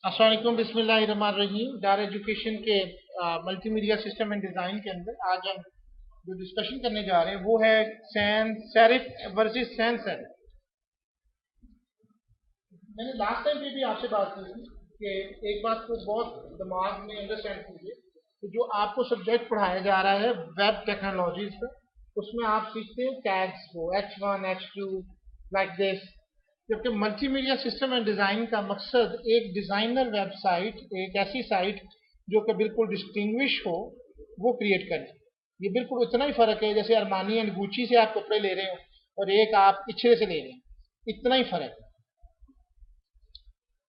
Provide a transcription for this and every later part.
अस्सलाम वालेकुम, बिस्मिल्लाहिर्रहमानिर्रहीम। डार एजुकेशन के मल्टीमीडिया सिस्टम एंड डिज़ाइन के अंदर आज हम जो डिस्कशन करने जा रहे हैं वो है sans serif versus sans serif. मैंने लास्ट टाइम पे भी आपसे बात की थी कि एक बात को बहुत दिमाग में अंडरस्टैंड कीजिए कि जो आपको सब्जेक्ट पढ़ाया जा रहा है वेब टेक्नोलॉजीज का, उसमें आप सीखते हैं टैग्स को H1 H2 लाइक दिस। जबकि मल्टीमीडिया सिस्टम एंड डिज़ाइन का मकसद एक डिज़ाइनर वेबसाइट, एक ऐसी साइट जो कि बिल्कुल डिस्टिंग्विश हो, वो क्रिएट करें। ये बिल्कुल उतना ही फ़र्क है जैसे अरमानी एंड गुची से आप कपड़े ले रहे हो और एक आप इचरे से ले रहे हैं, इतना ही फ़र्क है।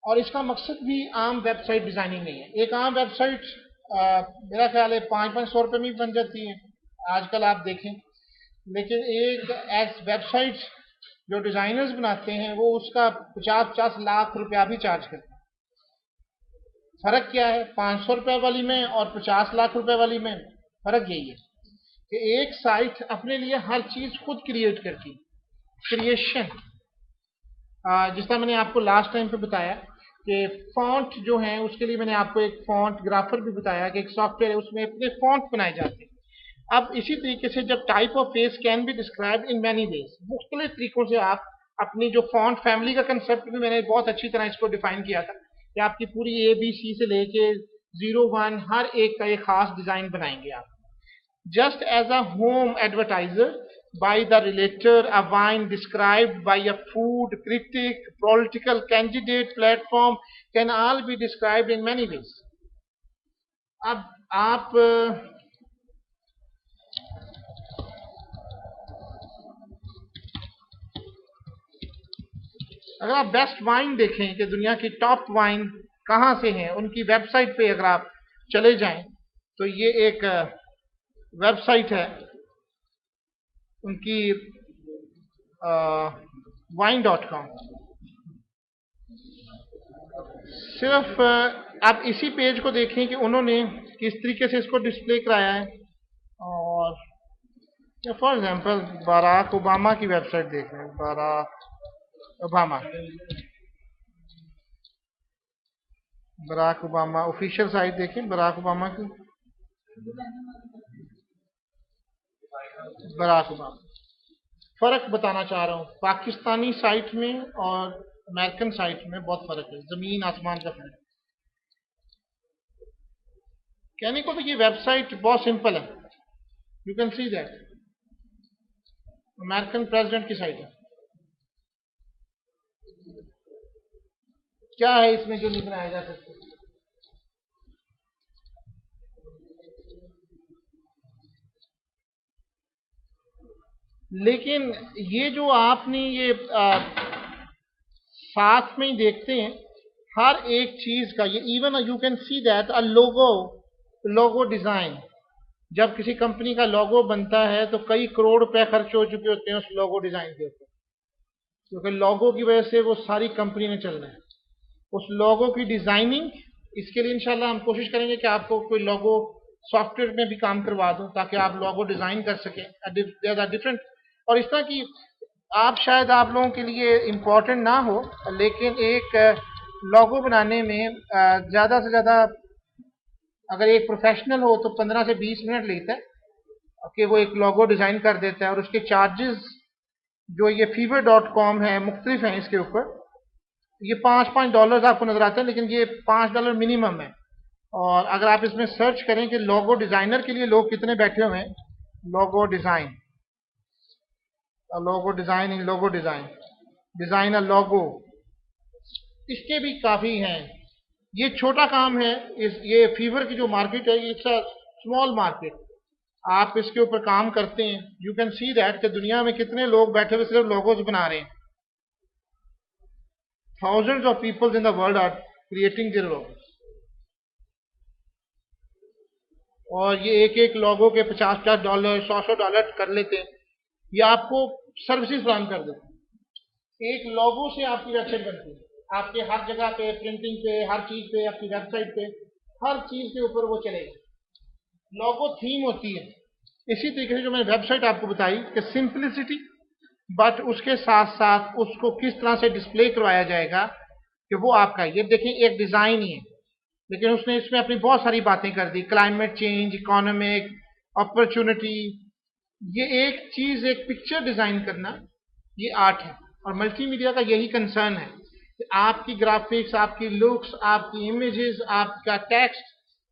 और इसका मकसद भी आम वेबसाइट डिज़ाइनिंग नहीं है। एक आम वेबसाइट मेरा ख्याल है 500-500 रुपये में भी बन जाती है आजकल आप देखें, लेकिन एक एज वेबसाइट जो डिज़ाइनर्स बनाते हैं वो उसका 50-50 लाख रुपया भी चार्ज करते हैं। फ़र्क क्या है 500 रुपये वाली में और 50 लाख रुपए वाली में? फ़र्क यही है कि एक साइट अपने लिए हर चीज़ खुद क्रिएट करती है, क्रिएशन। जिस तरह मैंने आपको लास्ट टाइम पे बताया कि फॉन्ट जो है उसके लिए मैंने आपको एक फॉन्ट ग्राफर भी बताया कि एक सॉफ्टवेयर है उसमें अपने फॉन्ट बनाए जाते हैं। अब इसी तरीके से जब type of face can be describe in many ways, मुख्तलिफ तरीकों से आप अपनी जो फॉन्ट फैमिली का कंसेप्ट भी मैंने बहुत अच्छी तरह इसको डिफाइन किया था कि आपकी पूरी ABC से लेके 01 हर एक का एक खास डिज़ाइन बनाएंगे आप। Just as a home advertiser by the relator, a wine described by a food critic, political candidate, platform can all be described in many ways. अब आप अगर आप बेस्ट वाइन देखें कि दुनिया की टॉप वाइन कहाँ से हैं, उनकी वेबसाइट पे अगर आप चले जाएं तो ये एक वेबसाइट है उनकी wine.com। सिर्फ आप इसी पेज को देखें कि उन्होंने किस तरीके से इसको डिस्प्ले कराया है। और फॉर एग्जांपल बराक ओबामा की वेबसाइट देख रहे हैं, बराक ओबामा ऑफिशियल साइट देखें बराक ओबामा की। बराक ओबामा फ़र्क बताना चाह रहा हूँ, पाकिस्तानी साइट में और अमेरिकन साइट में बहुत फ़र्क है, ज़मीन आसमान का फ़र्क। कहने को तो ये वेबसाइट बहुत सिंपल है, you can see that American president की साइट है। क्या है इसमें जो नहीं बनाया जा सकता? लेकिन ये जो आपने ये साथ में ही देखते हैं हर एक चीज का, ये even you can see that a logo design. जब किसी कंपनी का लोगो बनता है तो कई करोड़ रुपए खर्च हो चुके होते हैं उस लोगो डिजाइन के ऊपर, क्योंकि लोगो की वजह से वो सारी कंपनी ने चलना है। उस लोगो की डिजाइनिंग, इसके लिए इंशाल्लाह हम कोशिश करेंगे कि आपको कोई लोगो सॉफ्टवेयर में भी काम करवा दूं ताकि आप लोगो डिजाइन कर सकें। देयर आर डिफरेंट, और इस तरह की आप शायद आप लोगों के लिए इम्पोर्टेंट ना हो, लेकिन एक लोगो बनाने में ज़्यादा से ज़्यादा अगर एक प्रोफेशनल हो तो 15 से 20 मिनट लेता है कि वो एक लोगो डिज़ाइन कर देता है। और उसके चार्जेस जो ये fiverr.com है, मुख्तलिफ हैं इसके ऊपर, ये $5 आपको नजर आते हैं, लेकिन ये $5 मिनिमम है। और अगर आप इसमें सर्च करें कि लोगो डिजाइनर के लिए लोग कितने बैठे हुए हैं, लोगो डिजाइन डिजाइन अ लोगो, इसके भी काफी हैं। ये छोटा काम है, ये फीवर की जो मार्केट है, इट्स अ स्मॉल मार्केट। आप इसके ऊपर काम करते हैं, यू कैन सी दैट कि दुनिया में कितने लोग बैठे हुए सिर्फ लोगोज बना रहे हैं। Thousands of people in the world are creating their logos, और ये एक एक लोगो के $50-50 $100 कर लेते हैं। ये आपको सर्विसेज फराहम कर देते हैं। एक लोगो से आपकी वेबसाइट बनती है, आपके हर जगह पे, प्रिंटिंग पे, हर चीज पे, आपकी वेबसाइट पे, हर चीज के ऊपर वो चलेगा। लोगो थीम होती है। इसी तरीके से जो मैंने वेबसाइट आपको बताई कि सिंपलिसिटी बट उसके साथ साथ उसको किस तरह से डिस्प्ले करवाया जाएगा कि वो आपका, ये देखें एक डिजाइन ही है, लेकिन उसने इसमें अपनी बहुत सारी बातें कर दी, क्लाइमेट चेंज, इकोनॉमिक अपॉर्चुनिटी। ये एक चीज, एक पिक्चर डिजाइन करना, ये आर्ट है। और मल्टीमीडिया का यही कंसर्न है कि आपकी ग्राफिक्स, आपकी लुक्स, आपकी इमेजेस, आपका टेक्स्ट,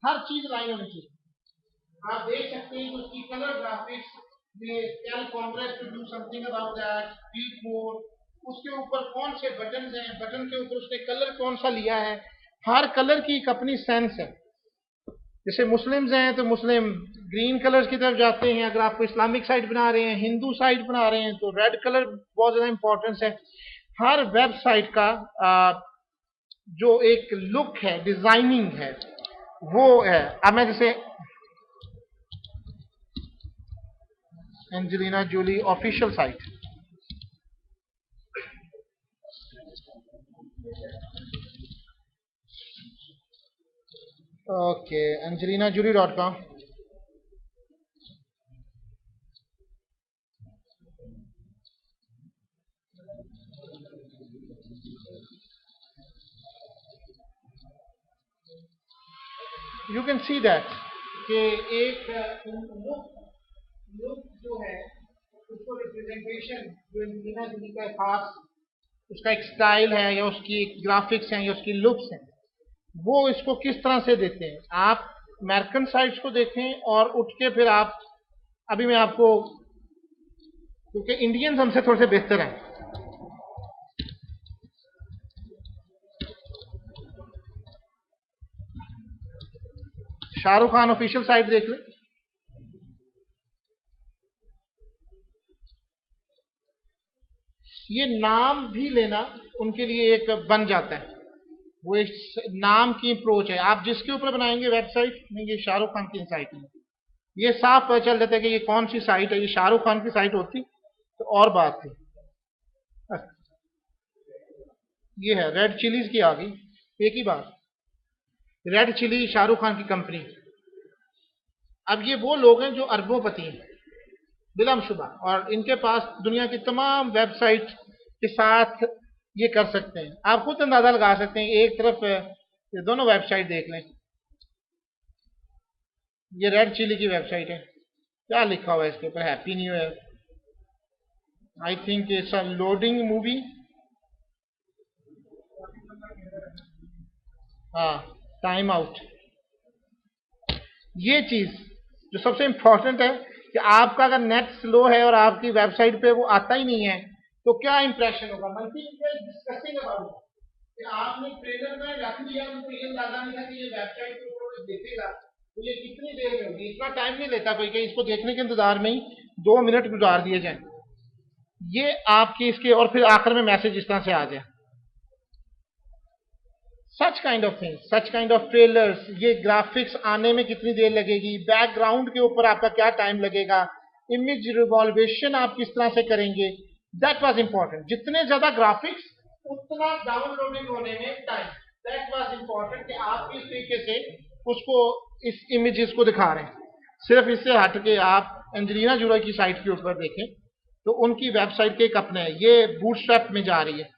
हर चीज लाइन होनी चाहिए। आप देख सकते हैं कि उसकी कलर ग्राफिक्स में tell Congress to do something about that, speak more, उसके ऊपर कौन से बटन हैं, बटन के ऊपर उसने कलर कौन सा लिया है, हर कलर की एक अपनी सेंस है। जैसे मुस्लिम्स हैं तो मुस्लिम ग्रीन कलर की तरफ जाते हैं, अगर आपको इस्लामिक साइट बना रहे हैं, हिंदू साइट बना रहे हैं, तो रेड कलर बहुत ज्यादा इंपॉर्टेंस है। हर वेबसाइट का जो एक लुक है, डिजाइनिंग है, वो है। अब मैं जैसे Angelina Jolie official site, okay, angelinajolie.com। You can see that कि एक लुक, जो है उसको रिप्रेजेंटेशन जो एंजेलिना जोली का खास उसका एक स्टाइल है, या उसकी एक ग्राफिक्स हैं, या उसकी लुक्स हैं, वो इसको किस तरह से देते हैं। आप अमेरिकन साइट्स को देखें और उठ के फिर आप, अभी मैं आपको, क्योंकि इंडियंस हमसे थोड़े से बेहतर हैं, शाहरुख खान ऑफिशियल साइट देख लें। ये नाम भी लेना उनके लिए एक बन जाता है, वो एक नाम की अप्रोच है। आप जिसके ऊपर बनाएंगे वेबसाइट नहीं, ये शाहरुख खान की साइट है, ये साफ पता चल जाता है कि ये कौन सी साइट है। ये शाहरुख खान की साइट होती तो और बात थी। ये है रेड चिलीज की आ गई, एक ही बात, रेड चिली शाहरुख खान की कंपनी। अब ये वो लोग हैं जो अरबोपति हैं बिलाशुबा, और इनके पास दुनिया की तमाम वेबसाइट के साथ ये कर सकते हैं। आप खुद अंदाजा लगा सकते हैं, एक तरफ ये दोनों वेबसाइट देख लें, ये रेड चिली की वेबसाइट है, क्या लिखा हुआ है इसके ऊपर, happy new year. I think it's a loading movie. हाँ, टाइम आउट। ये चीज जो सबसे इंपॉर्टेंट है कि आपका अगर नेट स्लो है और आपकी वेबसाइट पे वो आता ही नहीं है, तो क्या इंप्रेशन होगा। मल्टीमीडिया डिस्कसिंग अबाउट कि आपने ट्रेलर में रख दिया, उनको ये अंदाजा नहीं था कि ये वेबसाइट पे कोई देखेगा तो ये कितनी देर में होगी। इतना टाइम नहीं लेता कोई कि इसको देखने के इंतजार में ही 2 मिनट गुजार दिए जाए, ये आपकी इसके, और फिर आखिर में मैसेज इस तरह से आ जाए। Such kind of thing, such kind of trailers, ये ग्राफिक्स आने में कितनी देर लगेगी, बैकग्राउंड के ऊपर आपका क्या टाइम लगेगा, इमेज रिवॉल्वेशन आप किस तरह से करेंगे, दैट वाज इंपॉर्टेंट। जितने ज्यादा ग्राफिक्स उतना डाउनलोडिंग होने में टाइम, दैट वाज इंपॉर्टेंट कि आप किस तरीके से उसको, इस इमेजेस को दिखा रहे हैं। सिर्फ इससे हट के आप एंजेलिना जोली की साइट के ऊपर देखें तो उनकी वेबसाइट के एक अपने है, ये बूटस्ट्रैप में जा रही है।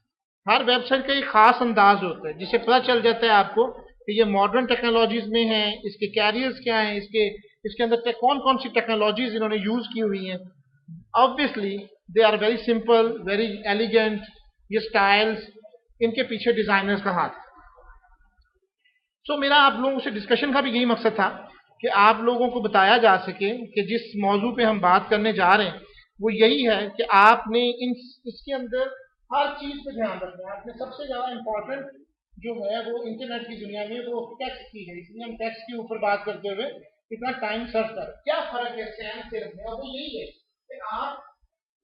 हर वेबसाइट का एक खास अंदाज होता है जिससे पता चल जाता है आपको कि ये मॉडर्न टेक्नोलॉजीज में है, इसके कैरियर्स क्या हैं, इसके अंदर कौन कौन सी टेक्नोलॉजीज इन्होंने यूज की हुई हैं। Obviously they are very simple, very elegant, ये स्टाइल्स, इनके पीछे डिजाइनर्स का हाथ। मेरा आप लोगों से डिस्कशन का भी यही मकसद था कि आप लोगों को बताया जा सके कि जिस मौजू पे हम बात करने जा रहे हैं वो यही है कि आपने इसके अंदर हर चीज पे ध्यान रखना है। आपने सबसे ज्यादा इंपॉर्टेंट जो है वो इंटरनेट की दुनिया में वो टेक्स्ट की है, इसलिए हम टेक्स्ट के ऊपर बात करते हुए इतना टाइम सर्च कर, क्या फर्क है सैन से रखने, और वो यही है कि आप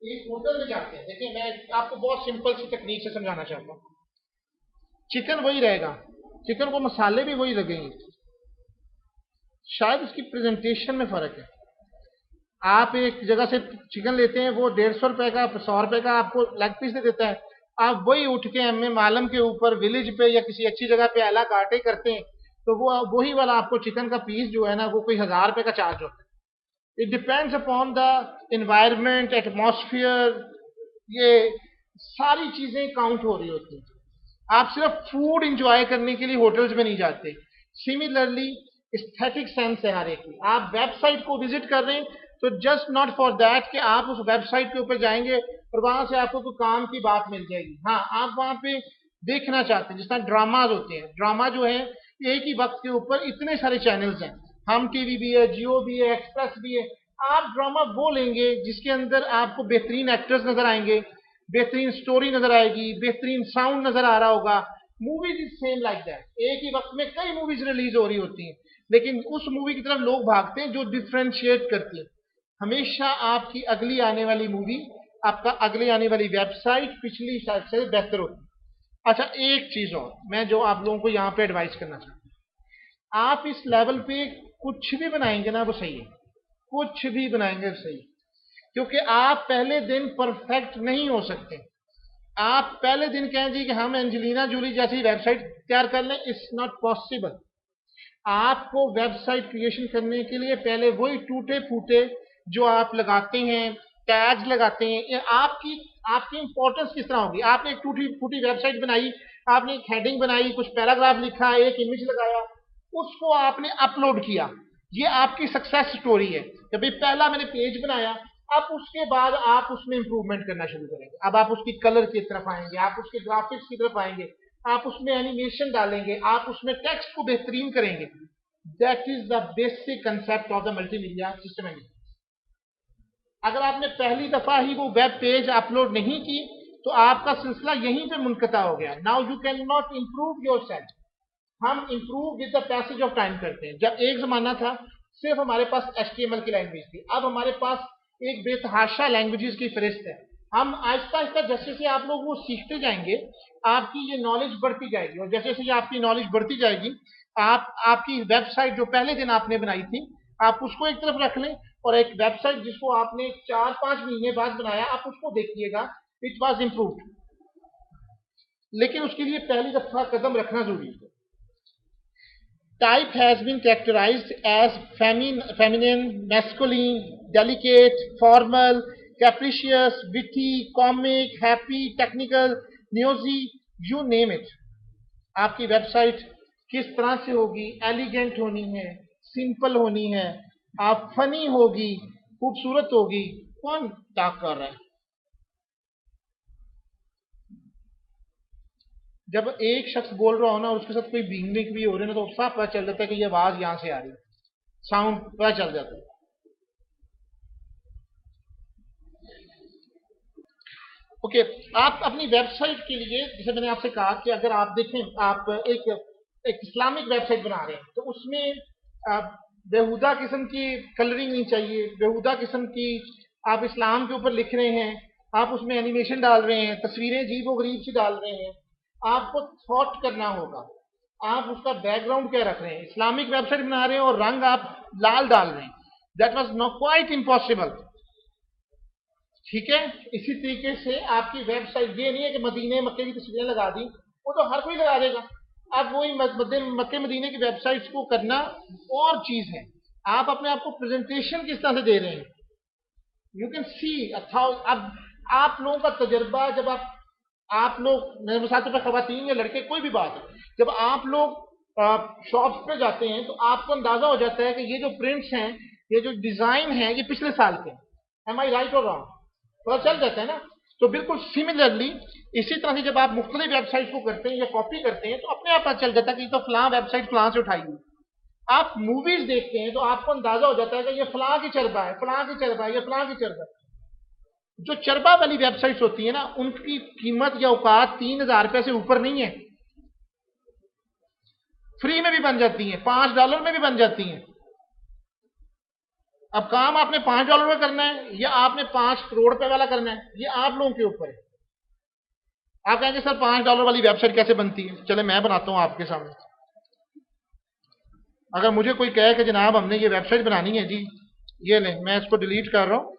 एक होटल में जाते हैं। देखिए मैं आपको बहुत सिंपल सी तकनीक से समझाना चाहता हूँ। चिकन वही रहेगा, चिकन को मसाले भी वही लगेंगे, शायद उसकी प्रेजेंटेशन में फर्क है। आप एक जगह से चिकन लेते हैं, वो 150 रुपए का, 100 रुपए का आपको लेग पीस दे देता है। आप वही उठ के एम ए मालम के ऊपर विलेज पे या किसी अच्छी जगह पे अला काटे करते हैं, तो वो वही वाला आपको चिकन का पीस जो है ना वो कोई 1000 रुपए का चार्ज होता है। It depends upon the environment, atmosphere, ये सारी चीजें काउंट हो रही होती हैं। आप सिर्फ फूड इंजॉय करने के लिए होटल्स में नहीं जाते। सिमिलरली एस्थेटिक सेंस है हर एक की। आप वेबसाइट को विजिट कर रहे हैं तो जस्ट नॉट फॉर दैट कि आप उस वेबसाइट के ऊपर जाएंगे और वहां से आपको कोई काम की बात मिल जाएगी। हाँ, आप वहां पे देखना चाहते हैं, जिस तरह ड्रामाज होते हैं। ड्रामा जो है एक ही वक्त के ऊपर इतने सारे चैनल्स हैं, हम टीवी भी है, जियो भी है, एक्सप्रेस भी है। आप ड्रामा वो लेंगे जिसके अंदर आपको बेहतरीन एक्टर्स नजर आएंगे, बेहतरीन स्टोरी नजर आएगी, बेहतरीन साउंड नजर आ रहा होगा। Movies is same like that. एक ही वक्त में कई मूवीज रिलीज हो रही होती हैं, लेकिन उस मूवी की तरफ लोग भागते हैं जो डिफ्रेंशिएट करती है। हमेशा आपकी अगली आने वाली मूवी, आपका अगली आने वाली वेबसाइट पिछली साइट से बेहतर होती है। अच्छा, एक चीज और मैं जो आप लोगों को यहाँ पे एडवाइस करना चाहता हूँ, आप इस लेवल पे कुछ भी बनाएंगे ना वो सही है, कुछ भी बनाएंगे सही, क्योंकि आप पहले दिन परफेक्ट नहीं हो सकते। आप पहले दिन कहें जी कि हम एंजेलिना जूली जैसी वेबसाइट तैयार कर लें, इट्स नॉट पॉसिबल। आपको वेबसाइट क्रिएशन करने के लिए पहले वही टूटे फूटे जो आप लगाते हैं, टैग्स लगाते हैं, ये आपकी आपकी इंपॉर्टेंस किस तरह होगी। आपने एक टूटी फूटी वेबसाइट बनाई, आपने एक हेडिंग बनाई, कुछ पैराग्राफ लिखा, एक इमेज लगाया, उसको आपने अपलोड किया, ये आपकी सक्सेस स्टोरी है। जब पहला मैंने पेज बनाया, अब उसके बाद आप उसमें इंप्रूवमेंट करना शुरू करेंगे। अब आप उसकी कलर की तरफ आएंगे, आप उसके ग्राफिक्स की तरफ आएंगे, आप उसमें एनिमेशन डालेंगे, आप उसमें टेक्स्ट को बेहतरीन करेंगे। That is the basic concept of the multimedia system. अगर आपने पहली दफा ही वो वेब पेज अपलोड नहीं की तो आपका सिलसिला यहीं पे मुनकता हो गया। Now you can not improve your self. हम improve with the passage of time करते हैं। जब एक जमाना था सिर्फ हमारे पास HTML की लैंग्वेज थी, अब हमारे पास एक बेतहाशा लैंग्वेजेस की फहरिस्त है। हम आहिस्ता आहिस्ता जैसे जैसे आप लोग वो सीखते जाएंगे, आपकी ये नॉलेज बढ़ती जाएगी, और जैसे जैसे आपकी नॉलेज बढ़ती जाएगी, आपकी वेबसाइट जो पहले दिन आपने बनाई थी, आप उसको एक तरफ रख लें, और एक वेबसाइट जिसको आपने 4-5 महीने बाद बनाया, आप उसको देखिएगा, इट वॉज इम्प्रूव्ड। लेकिन उसके लिए पहली दफा कदम रखना जरूरी है। Type has been characterized as feminine, masculine, delicate, formal, capricious, witty, comic, happy, technical, newsy, you name it. आपकी वेबसाइट किस तरह से होगी? एलिगेंट होनी है, सिंपल होनी है, आप फनी होगी, खूबसूरत होगी। कौन टॉक कर रहा है? जब एक शख्स बोल रहा हो ना और उसके साथ कोई बींगनिक भी हो रही है ना, तो साफ पता चल जाता है कि ये आवाज यहां से आ रही है, साउंड पता चल जाता है। ओके, आप अपनी वेबसाइट के लिए, जैसे मैंने आपसे कहा कि अगर आप देखें, आप एक इस्लामिक वेबसाइट बना रहे हैं तो उसमें बेहुदा किस्म की कलरिंग नहीं चाहिए, बेहुदा किस्म की आप इस्लाम के ऊपर लिख रहे हैं, आप उसमें एनिमेशन डाल रहे हैं, तस्वीरें अजीब व गरीब सी डाल रहे हैं, आपको थॉट करना होगा आप उसका बैकग्राउंड क्या रख रहे हैं। इस्लामिक वेबसाइट बना रहे हैं और रंग आप लाल डाल रहे हैं, that was not quite impossible. ठीक है, इसी तरीके से आपकी वेबसाइट, ये नहीं है कि मदीने मक्के की तस्वीरें लगा दी, वो तो हर कोई लगा देगा। अब वही मक्के मदीने की वेबसाइट्स को करना और चीज है, आप अपने आप को प्रेजेंटेशन किस तरह से दे रहे हैं। यू कैन सी अब आप लोगों का तजर्बा, जब आप लोग, मेरे साथ पे खवातीन या लड़के कोई भी बात है, जब आप लोग शॉप्स पे जाते हैं तो आपको अंदाजा हो जाता है कि ये जो प्रिंट्स हैं, ये जो डिजाइन है, ये पिछले साल के हैं। एम आई राइट और रॉन्ग? पता चल जाता है ना। तो बिल्कुल सिमिलरली इसी तरह से जब आप मुख्तलिफ वेबसाइट को करते हैं या कॉपी करते हैं तो अपने आप पता चल जाता है कि तो फलां वेबसाइट फलां से उठाई हुई। आप मूवीज देखते हैं तो आपको अंदाजा हो जाता है कि ये फलां की चरबा है, फलां की चरबा है, ये फलां की चरबा है। जो चरबा वाली वेबसाइट्स होती है ना, उनकी कीमत या औकात 3,000 रुपए से ऊपर नहीं है। फ्री में भी बन जाती हैं, $5 में भी बन जाती हैं। अब काम आपने $5 में करना है या आपने 5 करोड़ रुपए वाला करना है, ये आप लोगों के ऊपर है। आप कहेंगे सर $5 वाली वेबसाइट कैसे बनती है? चले मैं बनाता हूं आपके सामने। अगर मुझे कोई कहे कि जनाब हमने ये वेबसाइट बनानी है जी, ये ले, मैं इसको डिलीट कर रहा हूं,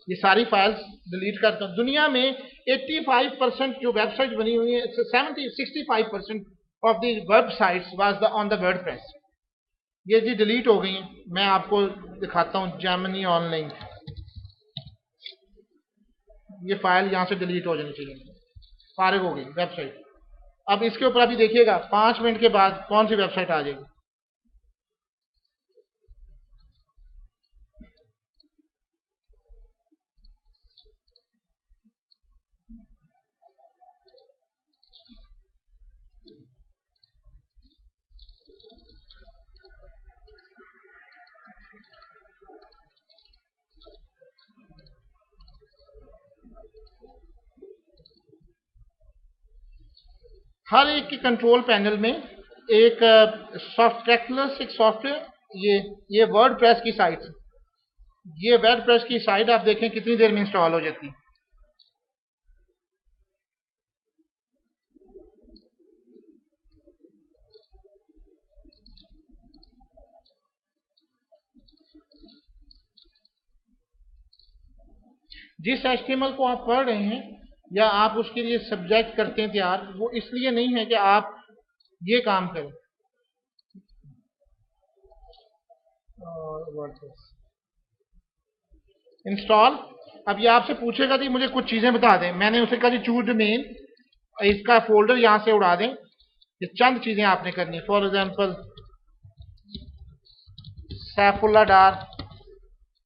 ये सारी फाइल्स डिलीट करता हूं। दुनिया में 85% जो वेबसाइट बनी हुई है, 65% of the websites was on the WordPress. ये जी डिलीट हो गई हैं। मैं आपको दिखाता हूँ जेमिनी ऑनलाइन, ये फाइल यहाँ से डिलीट हो जानी चाहिए, फारिग हो गई वेबसाइट। अब इसके ऊपर अभी देखिएगा 5 मिनट के बाद कौन सी वेबसाइट आ जाएगी। हर एक के कंट्रोल पैनल में एक सॉफ्टवेयर, एक सॉफ्टवेयर, ये वर्डप्रेस की साइट, ये वर्डप्रेस की साइट आप देखें कितनी देर में इंस्टॉल हो जाती है। जिस HTML को आप पढ़ रहे हैं या आप उसके लिए सब्जेक्ट करते हैं तैयार, वो इसलिए नहीं है कि आप ये काम करें। इंस्टॉल, अब ये आपसे पूछेगा कि मुझे कुछ चीजें बता दें। मैंने उसे कहा चूज डोमेन, इसका फोल्डर यहां से उड़ा दें। ये चंद चीजें आपने करनी, for example Saifullah Dar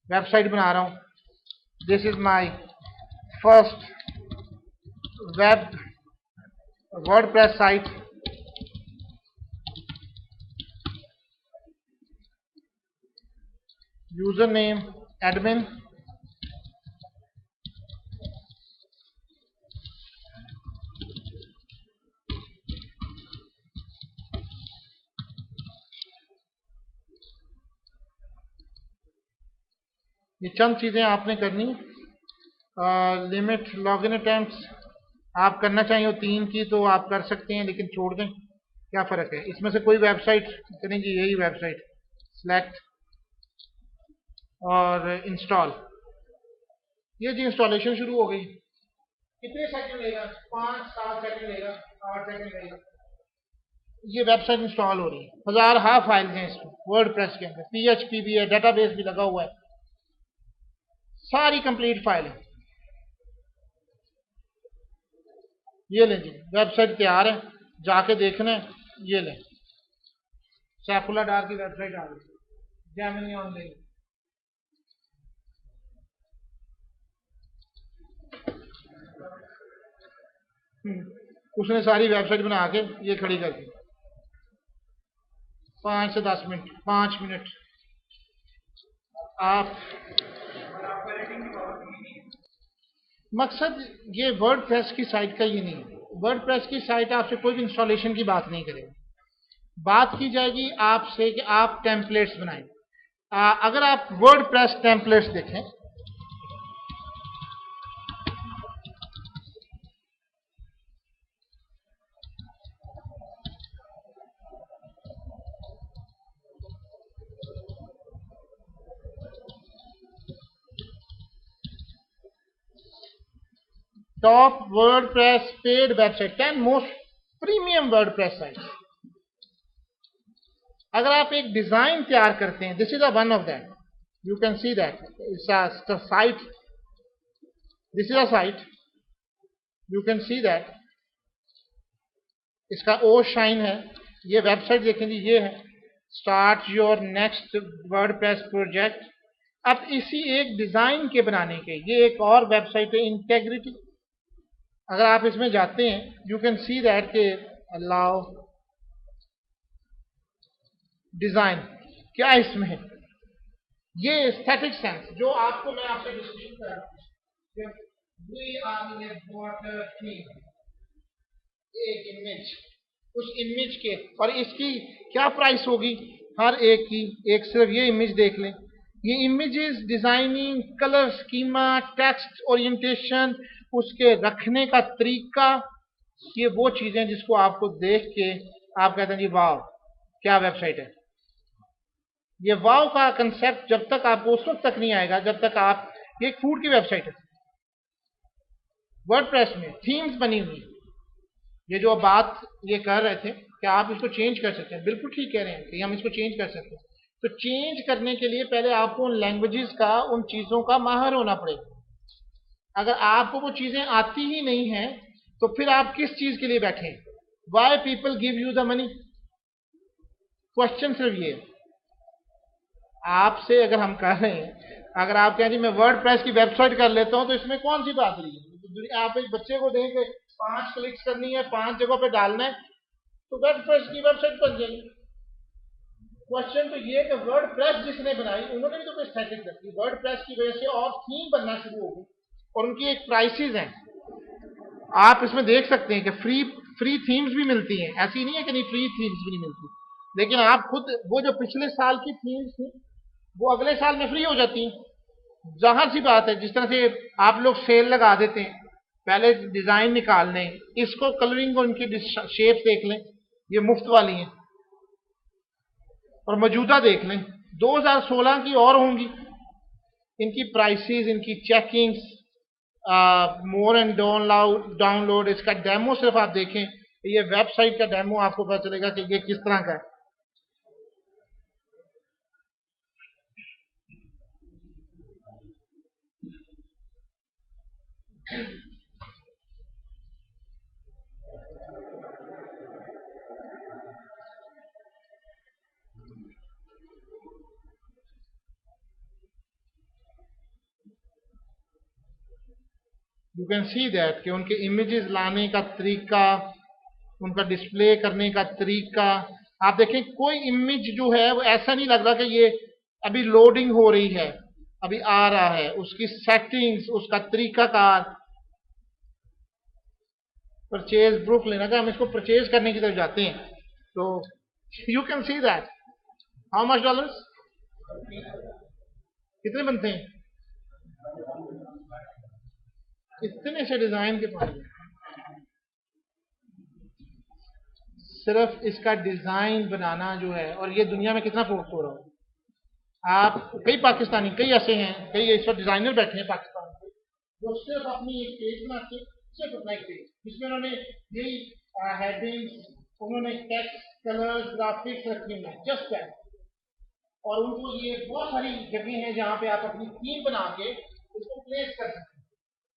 website बना रहा हूं, this is my first web WordPress site, user name admin, ये चंद चीजें आपने करनी। लिमिट लॉगिन अटेम्प्ट्स आप करना चाहिए 3 की तो आप कर सकते हैं, लेकिन छोड़ दें, क्या फ़र्क है। इसमें से कोई वेबसाइट करें जी, यही वेबसाइट सेलेक्ट और इंस्टॉल। ये जी इंस्टॉलेशन शुरू हो गई। कितने सेकंड लेगा? 5-7 सेकंड लेगा, 8 सेकंड लेगा। ये वेबसाइट इंस्टॉल हो रही है। हज़ार फाइल्स हैं इसमें वर्डप्रेस के अंदर, PHP भी है, डेटाबेस भी लगा हुआ है, सारी कंप्लीट फाइल है। ये लें जी, वेबसाइट तैयार है, जाके देखना है। ये लें, सैफुल्ला डार की वेबसाइट आ गई, जेमिनी ऑनलाइन। उसने सारी वेबसाइट बना के ये खड़ी कर दी। 5 से 10 मिनट, 5 मिनट आप। मकसद ये वर्डप्रेस की साइट का ये नहीं है। वर्डप्रेस की साइट आपसे कोई भी इंस्टॉलेशन की बात नहीं करेगा। बात की जाएगी आपसे कि आप टेम्पलेट्स बनाएं। अगर आप वर्डप्रेस टेम्पलेट्स देखें, top WordPress paid website, 10 most premium WordPress site. अगर आप एक डिजाइन तैयार करते हैं, this is a one of that, you can see that it's a site, this is a site, you can see that इसका ओ shine है। ये website देखें जी, ये है start your next WordPress project. अब इसी एक डिजाइन के बनाने के, ये एक और वेबसाइट है इंटेग्रिटी। अगर आप इसमें जाते हैं, यू कैन सी दैट के अलाउ डिजाइन, क्या इसमें है ये एस्थेटिक सेंस जो आपको मैं आपसे डिस्कशन कर रहा हूं। एक इमेज, उस इमेज के, और इसकी क्या प्राइस होगी हर एक की। एक सिर्फ ये इमेज देख लें, ये images, designing, colour schema, text orientation, उसके रखने का तरीका, ये वो चीजें जिसको आपको देख के आप कहते हैं जी वाव क्या वेबसाइट है। ये वाव का कंसेप्ट जब तक आपको उस वक्त तक नहीं आएगा जब तक आप, ये एक फूड की वेबसाइट है, वर्डप्रेस में थीम्स बनी हुई। ये जो बात ये कर रहे थे कि आप इसको चेंज कर सकते हैं, बिल्कुल ठीक कह रहे हैं कि हम इसको चेंज कर सकते हैं। तो चेंज करने के लिए पहले आपको उन लैंग्वेजेस का, उन चीज़ों का माहिर होना पड़ेगा। अगर आपको वो चीज़ें आती ही नहीं हैं तो फिर आप किस चीज़ के लिए बैठे हैं? Why people give you the money? Question सिर्फ ये आपसे अगर हम कह रहे हैं, अगर आप कहें जी मैं वर्ड प्रेस की वेबसाइट कर लेता हूं तो इसमें कौन सी बात रही है? आप एक बच्चे को दें कि 5 क्लिक्स करनी है, 5 जगहों पे डालना है, तो वर्ड प्रेस की वेबसाइट बन जाएगी। क्वेश्चन तो ये कि वर्ड प्रेस जिसने बनाई उन्होंने भी तो कोई एस्थेटिक रखी। वर्ड प्रेस की वजह से और थीम बनना शुरू हो गई और उनकी एक प्राइसेस हैं। आप इसमें देख सकते हैं कि फ्री थीम्स भी मिलती हैं, ऐसी नहीं है कि नहीं फ्री थीम्स भी नहीं मिलती, लेकिन आप खुद वो जो पिछले साल की थीम्स थी वो अगले साल में फ्री हो जाती हैं। जाहिर सी बात है, जिस तरह से आप लोग सेल लगा देते हैं, पहले डिजाइन निकाल लें, इसको कलरिंग और इनकी शेप देख लें, ये मुफ्त वाली हैं, और मौजूदा देख लें 2016 की और होंगी। इनकी प्राइसेस, इनकी चेकिंग्स, मोर एंड डाउनलोड, इसका डेमो सिर्फ आप देखें, ये वेबसाइट का डेमो आपको पता चलेगा कि ये किस तरह का है। यू कैन सी दैट कि उनके इमेजेस लाने का तरीका, उनका डिस्प्ले करने का तरीका, आप देखें कोई इमेज जो है वो ऐसा नहीं लग रहा कि ये अभी लोडिंग हो रही है, अभी आ रहा है। उसकी सेटिंग्स, उसका तरीकाकार, परचेज प्रूफ लेना का हम इसको परचेज करने की तरफ जाते हैं तो you can see that how much dollars, कितने बनते हैं इतने से डिजाइन के पास। सिर्फ इसका डिजाइन बनाना जो है, और ये दुनिया में कितना फोर्स हो रहा है। आप कई पाकिस्तानी, कई ऐसे हैं, कई इस वक्त डिजाइनर बैठे हैं पाकिस्तान में जो सिर्फ अपनी एक पेज बनाते हैं, सिर्फ अपना एक पेज, जिसमें उन्होंने यही हेडिंग्स, उन्होंने टेक्स्ट, कलर्स, ग्राफिक्स रखे हैं, जस्ट दैट। और उनको ये बहुत सारी जगह हैं जहां पे आप अपनी थीम बना के उसको प्लेस कर सकते हैं।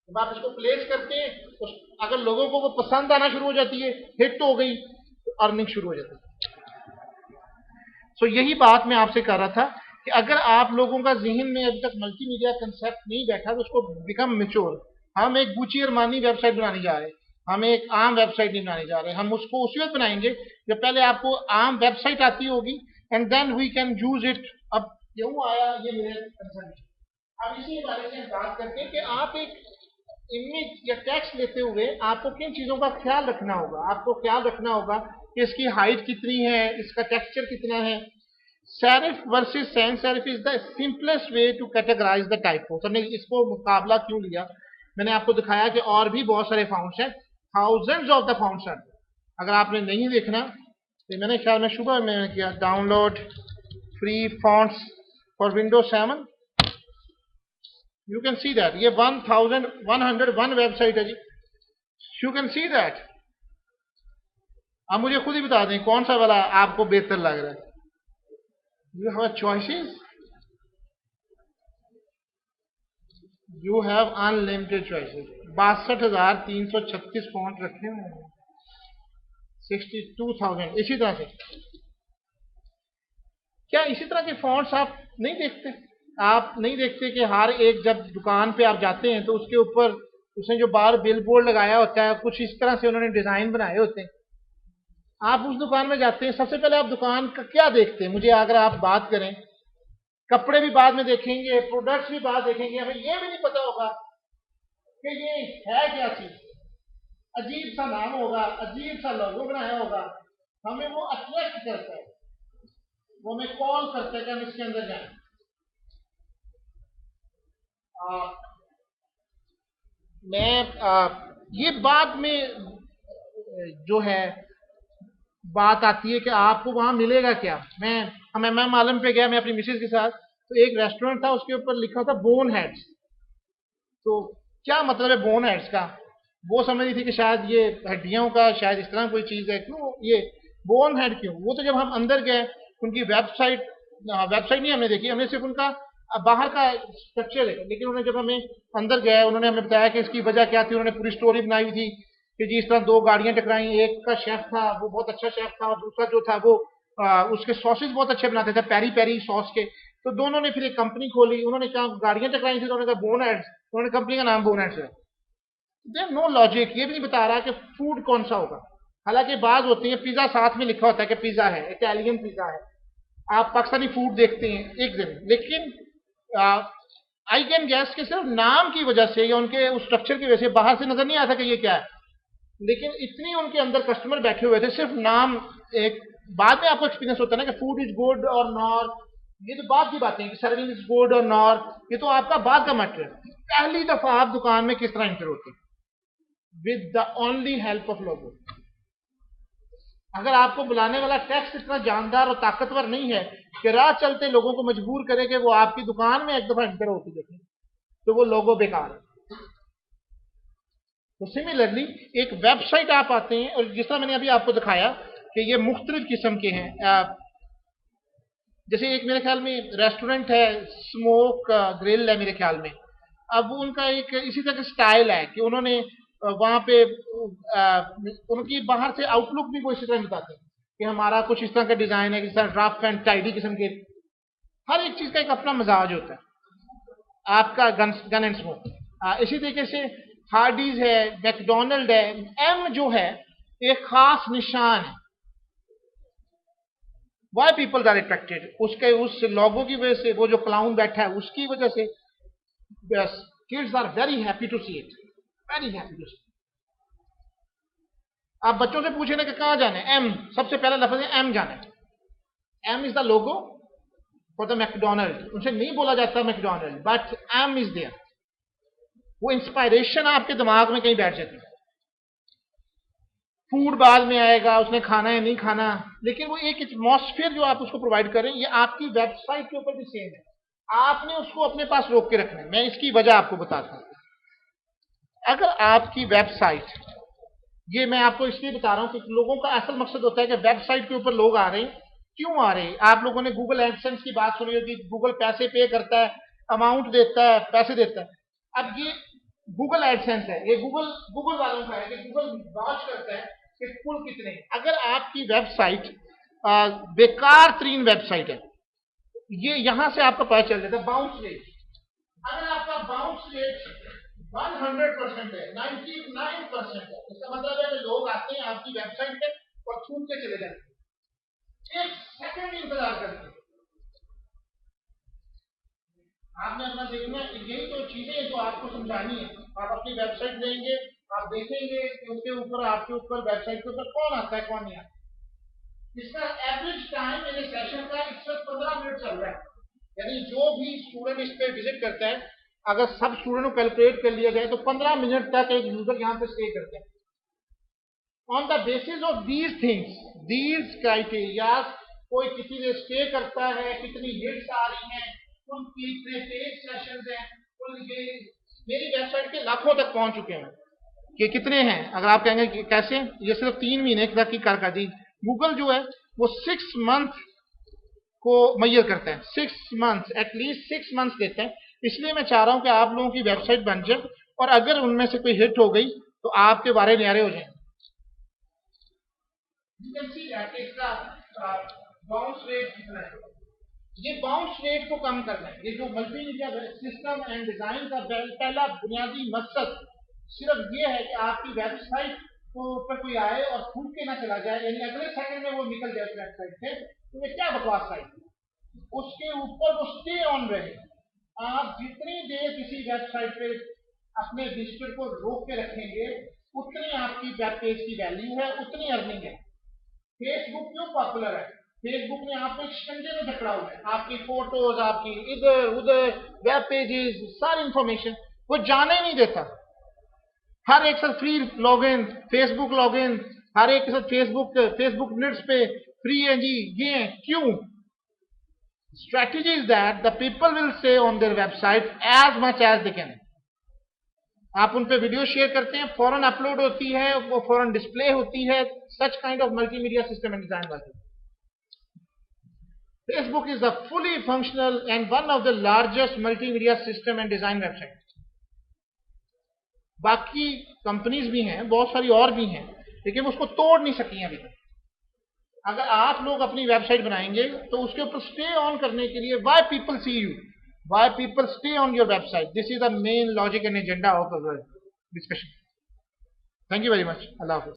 जब आप इसको प्लेस करते हैं तो अगर लोगों को वो पसंद आना शुरू हो जाती है, हिट हो गई, तो अर्निंग शुरू हो जाती है। सो यही बात मैं आपसे कर रहा था कि अगर आप लोगों का जहन में अभी तक मल्टीमीडिया कंसेप्ट नहीं बैठा तो उसको बिकम मैच्योर। हम एक गुची अरमानी वेबसाइट बनाने जा रहे हैं, हम एक आम वेबसाइट नहीं बनाने जा रहे। हम उसको उसी वक्त बनाएंगे जब पहले आपको आम वेबसाइट आती होगी, and then we can use it. अब क्यों आया ये मेरे कंसर्न है। अब इसी बारे में बात करते हैं कि आप एक इमेज या टेक्स्ट लेते हुए आपको किन चीजों का ख्याल रखना होगा। आपको ख्याल रखना होगा कि इसकी हाइट कितनी है, इसका टेक्सचर कितना है। Serif versus sans serif is the simplest way to categorise the typos. हमने इसको मुकाबला क्यों लिया, मैंने आपको दिखाया कि और भी बहुत सारे फाउंड्स हैं, थाउजेंड्स ऑफ द फाउंड्स हैं। अगर आपने नहीं देखना तो मैंने ख्याल में सुबह में किया download free fonts for Windows 7। You can see that ये 1101 वेबसाइट है जी। You can see that. आप मुझे खुद ही बता दें कौन सा वाला आपको बेहतर लग रहा है। You have choices, you have unlimited choices. 62,336 font रखे हुए हैं, 62,000। इसी तरह से क्या इसी तरह के फॉन्ट्स आप नहीं देखते? आप नहीं देखते कि हर एक जब दुकान पे आप जाते हैं तो उसके ऊपर उसने जो बाहर बिल बोर्ड लगाया होता है कुछ इस तरह से उन्होंने डिजाइन बनाए होते हैं। आप उस दुकान में जाते हैं, सबसे पहले आप दुकान का क्या देखते हैं? मुझे अगर आप बात करें, कपड़े भी बाद में देखेंगे, प्रोडक्ट्स भी बाद देखेंगे, हमें यह भी नहीं पता होगा कि ये है क्या चीज। अजीब सा नाम होगा, अजीब सा लोगो बनाया होगा, हमें वो अट्रैक्ट करता है, वो हमें कॉल करता है कि हम इसके अंदर जाएं। ये बाद में जो है बात आती है कि आपको वहां मिलेगा क्या। मैं मालूम पे गया, मैं अपनी मिसेज के साथ, तो एक रेस्टोरेंट था, उसके ऊपर लिखा था बोन हेड्स। तो क्या मतलब है बोन हेड्स का? वो समझ रही थी कि शायद ये हड्डियों का शायद इस तरह कोई चीज है। क्यों ये बोन हेड क्यों? वो तो जब हम अंदर गए उनकी वेबसाइट वेबसाइट नहीं हमने देखी, हमने सिर्फ उनका बाहर का स्ट्रक्चर देखा। लेकिन उन्होंने जब हमें अंदर गया, उन्होंने हमें बताया कि इसकी वजह क्या थी। उन्होंने पूरी स्टोरी बनाई हुई थी कि जी इस तरह दो गाड़ियां टकराई, एक का शेफ था वो बहुत अच्छा शेफ था, और दूसरा जो था वो उसके सॉसेज बहुत अच्छे बनाते थे, पेरी पेरी सॉस के। तो दोनों ने फिर एक कंपनी खोली। उन्होंने कहा गाड़ियां टकराई थी तो उन्होंने कहा बोनेट्स, उन्होंने कंपनी का नाम बोनेट्स है। देयर नो लॉजिक, ये भी नहीं बता रहा कि फूड कौन सा होगा। हालांकि बात होती है पिज्जा साथ में लिखा होता है कि पिज्जा है, इटालियन पिज्जा है। आप पाकिस्तानी फूड देखते हैं एक दिन, लेकिन आई कैन गैस के सिर्फ नाम की वजह से या उनके उस स्ट्रक्चर की वजह से बाहर से नजर नहीं आता कि ये क्या है। लेकिन इतनी उनके अंदर कस्टमर बैठे हुए थे, सिर्फ नाम। एक बाद में आपको एक्सपीरियंस होता है ना कि फूड इज गुड और नॉर, ये तो बाद की बातें हैं कि सर्विंग इज गुड और नॉर, ये तो आपका बाद का मैटर है। पहली दफा आप दुकान में किस तरह एंटर होते हैं, with the only help of logo. अगर आपको बुलाने वाला टेक्स्ट इतना जानदार और ताकतवर नहीं है कि राह चलते लोगों को मजबूर करे कि वो आपकी दुकान में एक दफा एंटर होती देखें, तो वो लोगो बेकार है। तो सिमिलरली एक वेबसाइट आप आते हैं, और जिस तरह मैंने अभी आपको दिखाया कि ये मुख्तलिफ किस्म के हैं। जैसे एक मेरे ख्याल में रेस्टोरेंट है, स्मोक ग्रिल है मेरे ख्याल में। अब उनका एक इसी तरह का स्टाइल है कि उन्होंने वहां पे उनकी बाहर से आउटलुक भी वो इसी तरह बताते हैं कि हमारा कुछ इस तरह का डिजाइन है, जिस तरह रफ एंड टाइडी किस्म के। हर एक चीज का एक अपना मजाज होता है। आपका गन एंड स्मोक इसी तरीके से हार्डीज है, मैकडोनल्ड है। एम जो है एक खास निशान है। वाई पीपल आर अट्रैक्टेड, उसके उस लोगों की वजह से, वो जो क्लाउन बैठा है उसकी वजह से। बस kids are very happy to see it, very happy to see. आप बच्चों से पूछे ना कि कहां जाना है, एम सबसे पहला लफ्ज है, एम जाना है। M is the logo for the McDonald. उनसे नहीं बोला जाता McDonald, but M is there. वो इंस्पायरेशन आपके दिमाग में कहीं बैठ जाती है। फूड बाद में आएगा, उसने खाना है नहीं खाना, लेकिन वो एक एटमॉस्फेयर जो आप उसको प्रोवाइड करें, ये आपकी वेबसाइट के ऊपर भी सेम है। आपने उसको अपने पास रोक के रखना है। मैं इसकी वजह आपको बताता हूं। अगर आपकी वेबसाइट, ये मैं आपको इसलिए बता रहा हूं कि लोगों का असल मकसद होता है कि वेबसाइट के ऊपर लोग आ रहे हैं, क्यों आ रहे हैं। आप लोगों ने गूगल एडसेंस की बात सुनी होगी, गूगल पैसे पे करता है, अमाउंट देता है, पैसे देता है। अब ये गूगल एडसेंस है, ये गूगल वालों का है कि गूगल लॉन्च करता है कि कुल कितने। अगर आपकी वेबसाइट बेकार तरीन वेबसाइट है, ये यहां से आपको पता चल जाता है। बाउंस रेट, अगर आपका बाउंस रेट 100% है, 99% है, इसका मतलब है कि लोग आते हैं आपकी वेबसाइट पे और छूट के चले जाते हैं, एक सेकंड इंतजार करते हैं। आपने अपना देखना, यही तो चीजें जो आपको समझानी है। आप अपनी वेबसाइट लेंगे, आप देखेंगे कि उसके ऊपर, आपके ऊपर वेबसाइट के ऊपर कौन आता है कौन नहीं आता। इसका एवरेज टाइम मेरे सेशन का इस वक्त 15 मिनट चल रहा है। यानी जो भी स्टूडेंट इस पे विजिट करता है, अगर सब स्टूडेंट को कैलकुलेट कर लिया जाए तो 15 मिनट तक एक यूजर यहां पे स्टे करता है। On the basis of these things, these criteria, कोई किसी से स्टे करता है, कितनी हिट्स आ रही हैं, कुल कितने पेज सेशंस हैं, कुल मेरी वेबसाइट के लाखों तक पहुंच चुके हैं कि कितने हैं। अगर आप कहेंगे कि कैसे, ये सिर्फ 3 महीने तक की कारकर्दगी। गूगल जो है वो 6 मंथ को मैयर करता है, 6 मंथ, एटलीस्ट 6 मंथ देते हैं। इसलिए मैं चाह रहा हूं कि आप लोगों की वेबसाइट बन जाए, और अगर उनमें से कोई हिट हो गई तो आपके बारे न्यारे हो जाएंगे। बाउंस रेट कितना है, ये बाउंस रेट को कम करना है। ये जो मल्टीमीडिया सिस्टम एंड डिजाइन का पहला बुनियादी मकसद सिर्फ ये है कि आपकी वेबसाइट को ऊपर कोई आए और फूट के ना चला जाए, यानी अगले सेकंड में वो निकल जाए वेबसाइट से, तो ये क्या बकवास साइट, उसके ऊपर वो स्टे ऑन रहे। आप जितनी देर किसी वेबसाइट पे अपने विजिटर को रोक के रखेंगे, उतनी आपकी वेब पेज की वैल्यू है, उतनी अर्निंग है। फेसबुक क्यों पॉपुलर है, फेसबुक ने आपको शिकंजे में जकड़ा हुआ है। आपकी फोटोज, आपकी इधर उधर वेब पेजेस, सारी इंफॉर्मेशन वो जाने नहीं देता। हर एक साथ फ्री लॉगिन, फेसबुक लॉगिन, हर एक के साथ फेसबुक मिनट्स पे फ्री है जी, ये क्यों। strategy is that the people will stay on their website as much as they can. आप उन पे वीडियो शेयर करते हैं, फौरन अपलोड होती है, वो फौरन डिस्प्ले होती है। Such kind of multimedia system and design वाली। Facebook is a fully functional and one of the largest multimedia system and design website. बाकी कंपनीज भी हैं, बहुत सारी और भी हैं, लेकिन उसको तोड़ नहीं सकी अभी तक. अगर आप लोग अपनी वेबसाइट बनाएंगे तो उसके ऊपर स्टे ऑन करने के लिए why people see you, why people stay on your website, this is the main logic and agenda of our discussion. Thank you very much. Allah Hafiz.